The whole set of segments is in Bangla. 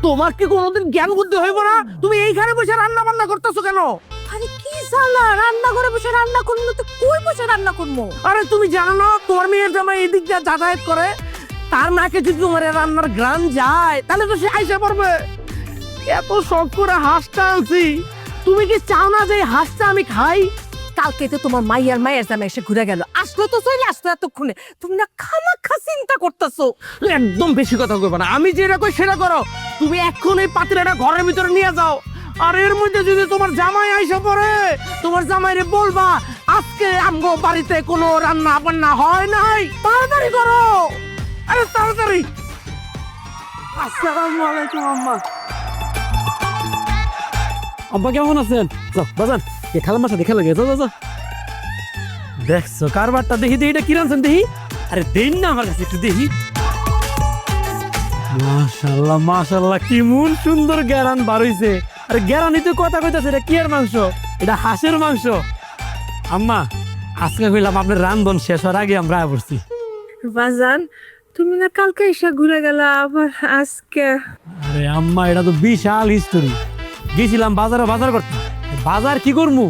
তোমার কি কোনোদিন জ্ঞান বুদ্ধি হইব না? তুমি এইখানে বসে রান্না বান্না করতেছো কেন? আরে কি সালা, রান্না করে বসে রান্না করবো না তো কই বসে রান্না করবো? আরে তুমি জানো না তোমার মেয়ের জামাই এদিক দিয়ে যাতায়াত করে, তার নাকে যদি তোমার এই রান্নার গ্রান যায় তাহলে তো সে আইসা পড়বে। এত শখ করে হাঁসটা আনছি, তুমি কি চাও না যে এই হাঁসটা আমি খাই? কালকে তো তোমার মায়ের জামা এসে ঘুরে গেল, আসলো তো চলে আসতো এতক্ষণে। তুমি না খামাখা চিন্তা করতেছো। একদম বেশি কথা কইবা না, আমি যেটা কই সেটা করো। তুমি এখন এই পাতিলাটা ঘরের ভিতরে নিয়ে যাও, আর এর মধ্যে যদি তোমার জামাই আইসা পড়ে, তোমার জামাইরে বলবা আজকে আমগো বাড়িতে কোনো রান্না বান্না হয় নাই। তাড়াতাড়ি করো, আরে তাড়াতাড়ি। আসসালামু আলাইকুম আম্মা। আব্বা কেমন আছেন? যাও বাজান, এ খালাম্মার সাথে খেলা গেছে, যাও যাও। দেখছো কারবারটা, দেখি দেখি এটা কি রানছেন দেখি। আরে দেন না আমার কাছে একটু দেখি। মাশাআল্লাহ মাশাআল্লাহ, কি মন সুন্দর গ্যারান বার হইছে। আরে গ্যারানি তো কথা কইতাছে, এটা কি এর মাংস? এটা হাঁসের মাংস। আম্মা আজকে কইলাম আপনার রান্ধন শেষ হওয়ার আগে আমরা আয়া পড়ছি। বাজান, তুমি না কালকে এসে ঘুরে গেলা, আবার আজকে? আরে আম্মা এটা তো বিশাল হিস্টোরি। গেছিলাম বাজারে বাজার করতে। বাজার কি করমু,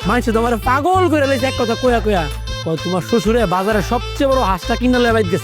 মানুষ তোমার পাগল করে লাইছে এক কথা কয়া কয়া। কয় তোমার শ্বশুরে বাজারে সবচেয়ে বড় হাঁসটা কিনে লয়ে বাইর গেছে।